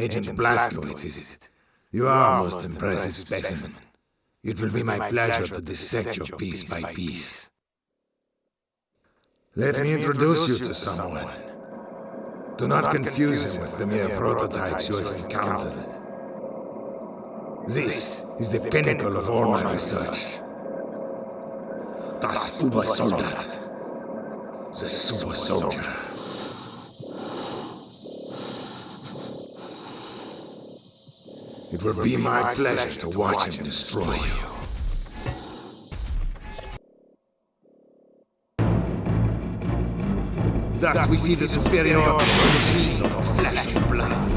Agent Blazkowicz, is it? You are a most impressive specimen. It will be my pleasure to dissect you piece by piece. Let me introduce you to someone. Do not confuse him with the mere prototypes you have encountered. This is the pinnacle of all my research. Das Supersoldat. The super soldier. It will be my pleasure to watch him destroy you. Thus we see the superiority of the machine of flesh and blood.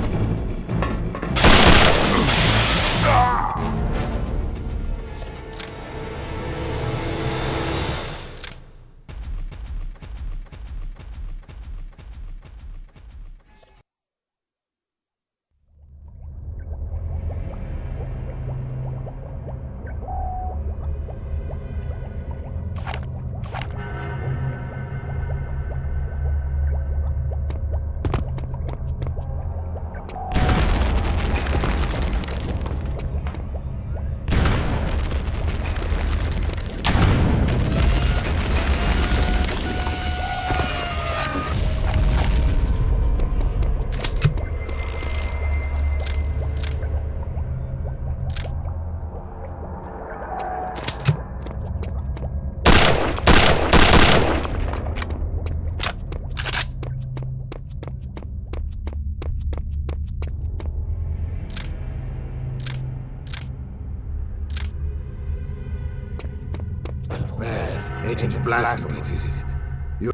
Agent Blazkowicz, is it? You...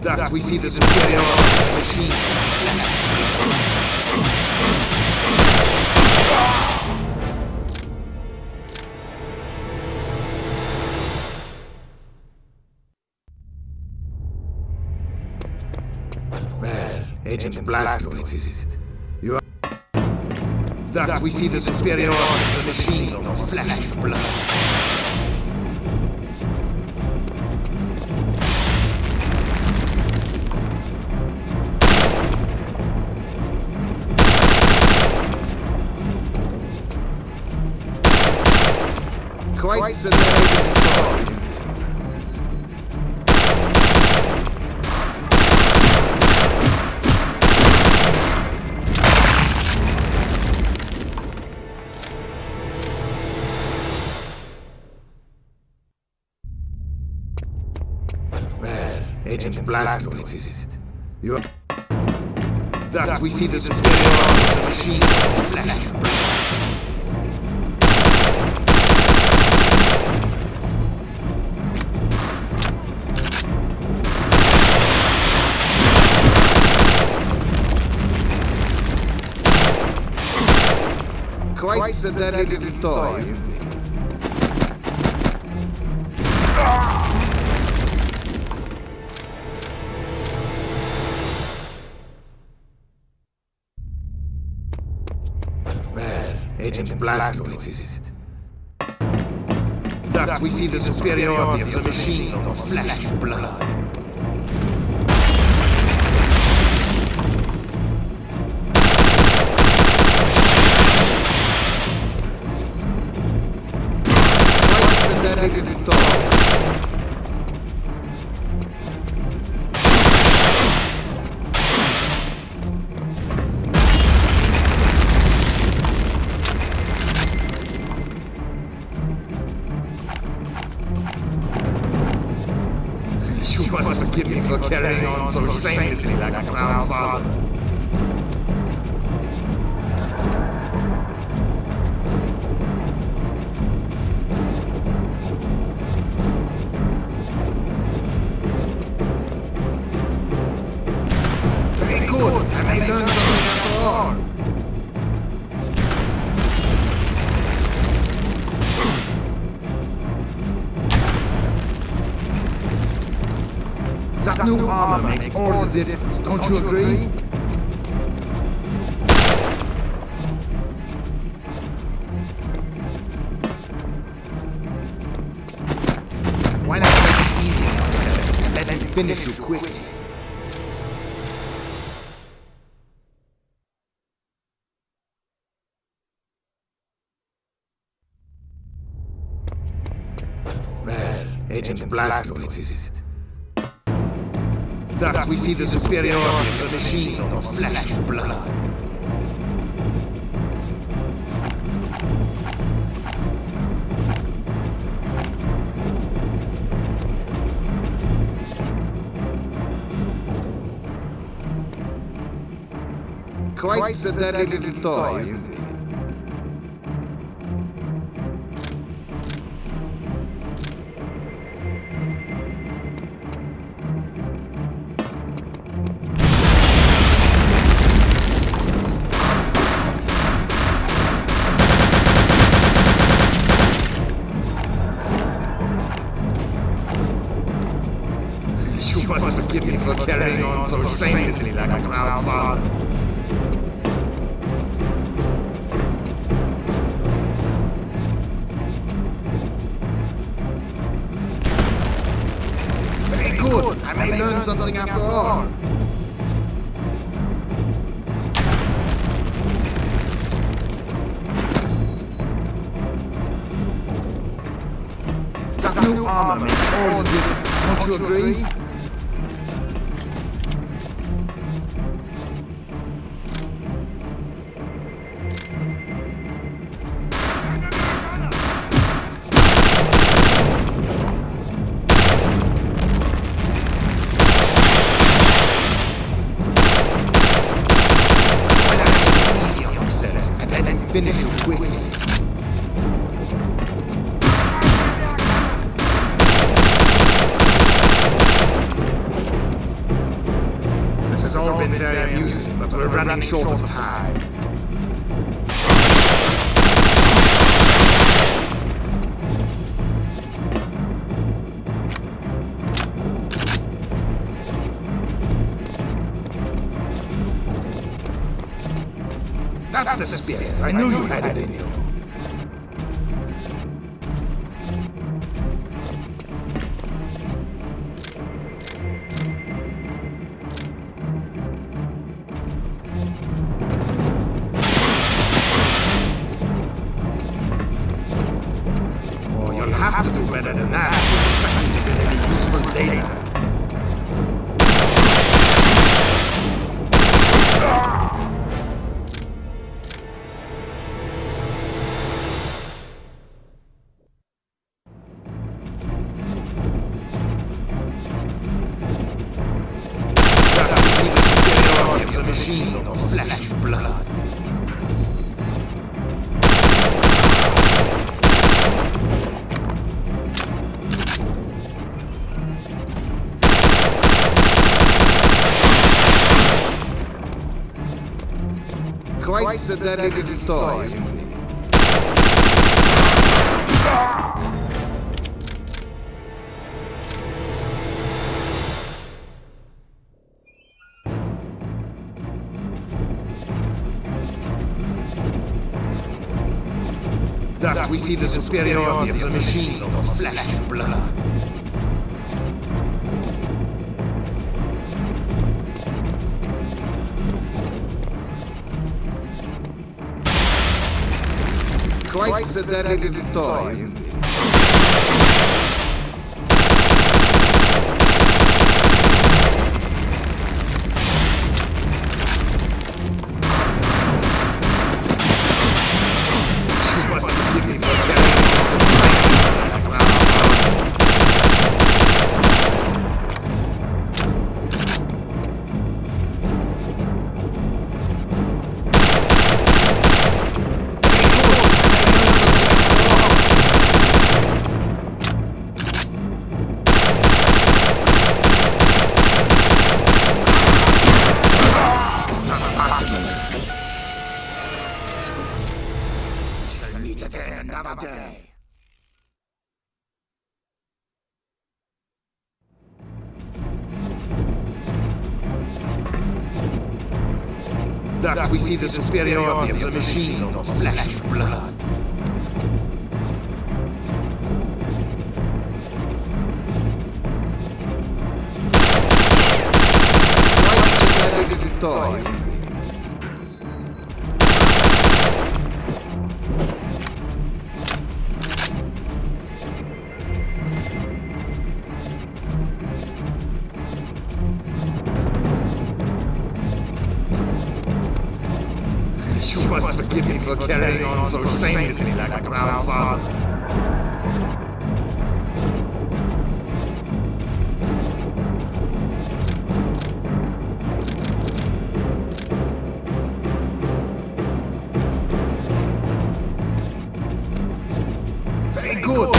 Thus we see the superiority of the machine. Well, Agent Blazkowicz, is it? You are... Thus we see the superiority of the machine of flesh and blood. Quite so Well, Agent Blazkowicz, is it? You are... Thus we see the superiority of the machine of flesh and blood. Quite so deadly little toy, isn't it? Well, Agent Blazkowicz, is it? Thus we see the superiority of the machine of flesh and blood. You must forgive me for carrying on so shamelessly like a proud father. Very good, I may learn something after all. That new armor makes all the difference, don't you agree? Why not make it easy on yourself and let me finish you quickly? Agent Blazkowicz, is it? Thus we see the superiority of the machine over flesh and blood. Quite a deadly little toy, isn't it? You must forgive me for carrying on so shamelessly like a proud father. Very good. I may learn something after all. That new armor makes all the difference. Don't you agree? Finish you quickly. This has all been very amusing, but we're running short of time. That's the spirit. I knew you had it in you. Oh, you'll have to do better than that. To get any useful data. Machine of flesh and blood. Quite a deadly little toy, isn't it? Thus we see the superiority of the machine over flesh and blood. Quite a deadly little toy, isn't it? Another day. Thus we see the superiority of the machine over flesh and blood. Quite a little toy. carrying on so shamelessly like a proud father. Very good.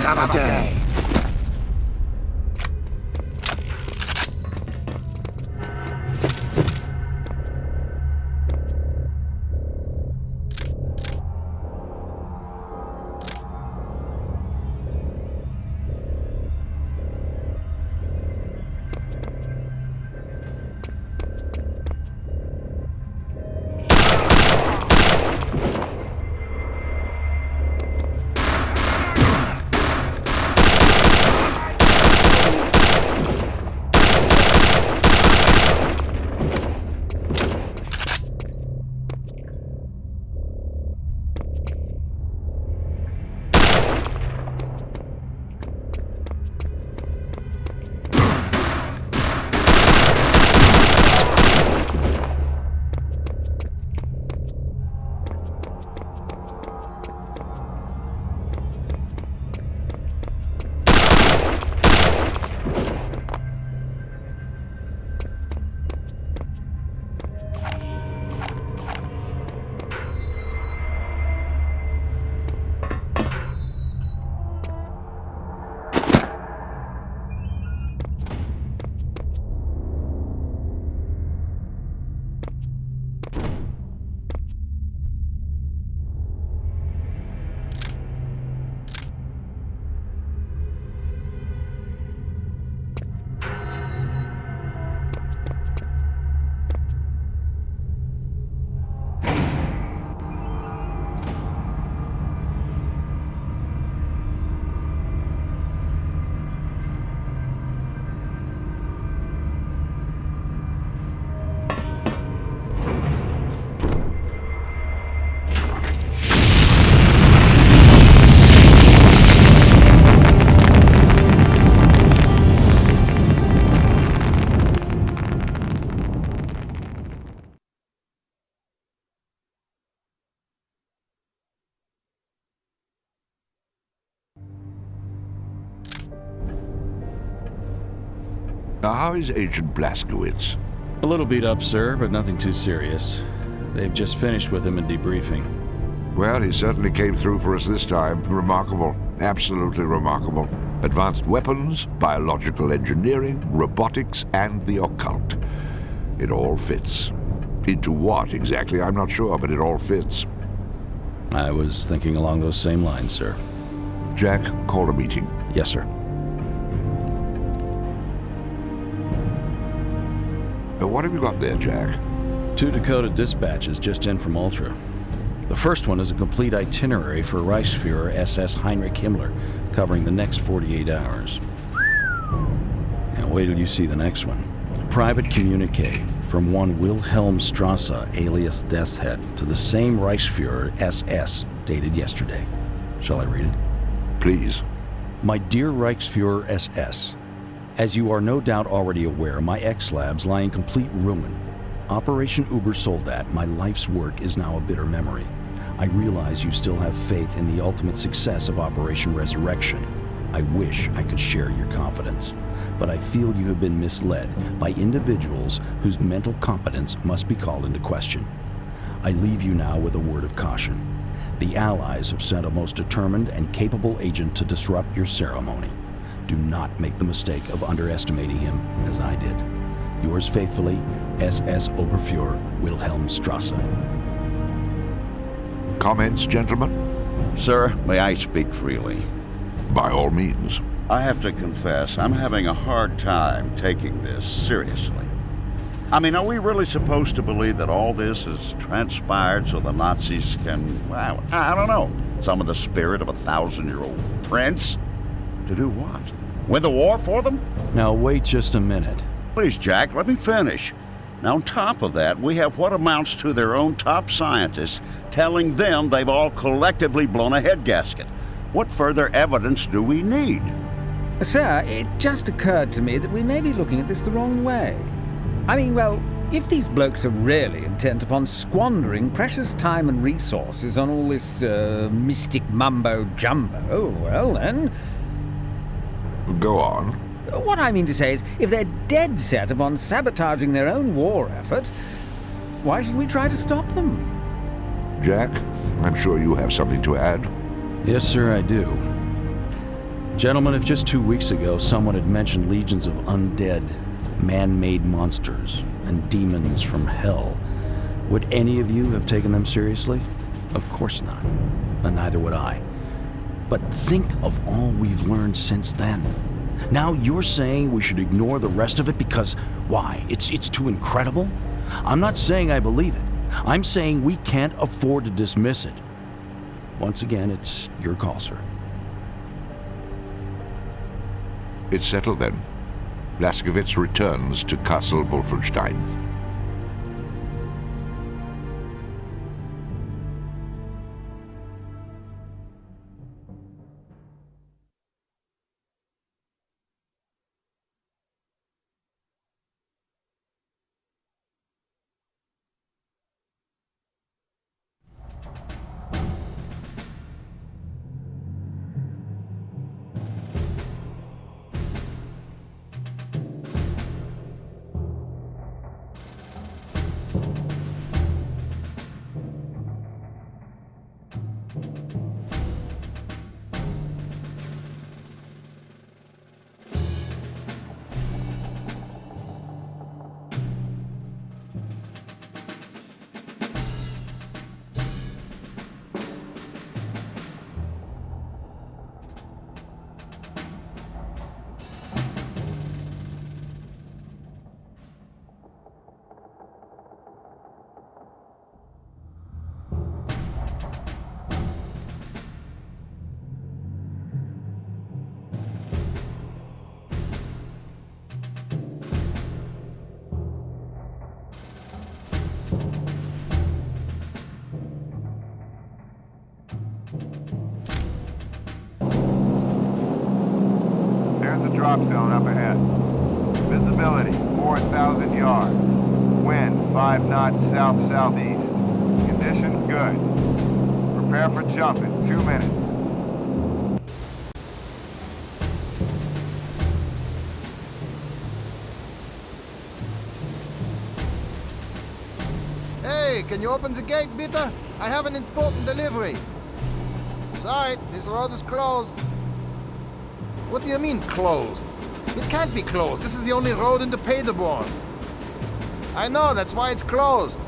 Another day. Now, how is Agent Blazkowicz? A little beat up, sir, but nothing too serious. They've just finished with him in debriefing. Well, he certainly came through for us this time. Remarkable. Absolutely remarkable. Advanced weapons, biological engineering, robotics, and the occult. It all fits. Into what exactly, I'm not sure, but it all fits. I was thinking along those same lines, sir. Jack, call a meeting. Yes, sir. What have you got there, Jack? 2 decoded dispatches just in from Ultra. The first one is a complete itinerary for Reichsfuhrer SS Heinrich Himmler, covering the next 48 hours. And wait till you see the next one. A private communique from one Wilhelm Strasse, alias Deathshead, to the same Reichsfuhrer SS, dated yesterday. Shall I read it? Please. My dear Reichsfuhrer SS, as you are no doubt already aware, my X-Labs lie in complete ruin. Operation Ubersoldat, my life's work, is now a bitter memory. I realize you still have faith in the ultimate success of Operation Resurrection. I wish I could share your confidence. But I feel you have been misled by individuals whose mental competence must be called into question. I leave you now with a word of caution. The Allies have sent a most determined and capable agent to disrupt your ceremony. Do not make the mistake of underestimating him, as I did. Yours faithfully, SS Oberfuhrer Wilhelm Strasse. Comments, gentlemen? Sir, may I speak freely? By all means. I have to confess, I'm having a hard time taking this seriously. I mean, are we really supposed to believe that all this has transpired so the Nazis can, well, I don't know, summon the spirit of a 1,000-year-old prince? To do what? Win the war for them? Now wait just a minute. Please, Jack, let me finish. Now, on top of that, we have what amounts to their own top scientists telling them they've all collectively blown a head gasket. What further evidence do we need? Sir, it just occurred to me that we may be looking at this the wrong way. I mean, well, if these blokes are really intent upon squandering precious time and resources on all this, mystic mumbo-jumbo, well then... Go on. What I mean to say is, if they're dead set upon sabotaging their own war effort, why should we try to stop them? Jack, I'm sure you have something to add. Yes, sir, I do. Gentlemen, if just 2 weeks ago someone had mentioned legions of undead, man-made monsters and demons from hell, would any of you have taken them seriously? Of course not. And neither would I. But think of all we've learned since then. Now you're saying we should ignore the rest of it because, why, it's too incredible? I'm not saying I believe it. I'm saying we can't afford to dismiss it. Once again, it's your call, sir. It's settled then. Blazkowicz returns to Castle Wolfenstein. Drop zone up ahead. Visibility 4,000 yards. Wind 5 knots south-southeast. Conditions good. Prepare for jump in 2 minutes. Hey, can you open the gate, bitte? I have an important delivery. Sorry, this road is closed. What do you mean, closed? It can't be closed. This is the only road into Paderborn. I know, that's why it's closed.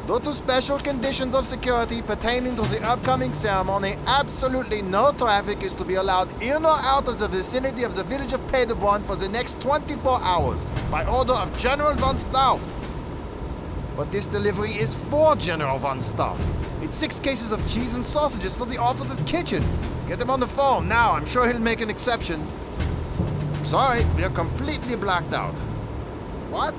Due to special conditions of security pertaining to the upcoming ceremony, absolutely no traffic is to be allowed in or out of the vicinity of the village of Paderborn for the next 24 hours, by order of General von Stauff. But this delivery is for General von Stauff. It's 6 cases of cheese and sausages for the officer's kitchen. Get him on the phone now. I'm sure he'll make an exception. Sorry, we're completely blacked out. What?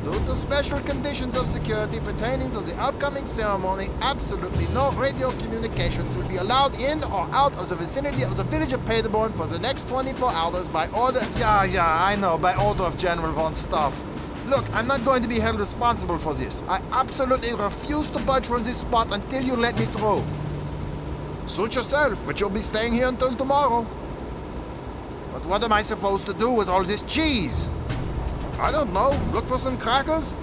Due to special conditions of security pertaining to the upcoming ceremony, absolutely no radio communications will be allowed in or out of the vicinity of the village of Paderborn for the next 24 hours by order... Yeah, I know, by order of General von Stauff. Look, I'm not going to be held responsible for this. I absolutely refuse to budge from this spot until you let me through. Suit yourself, but you'll be staying here until tomorrow. But what am I supposed to do with all this cheese? I don't know. Look for some crackers?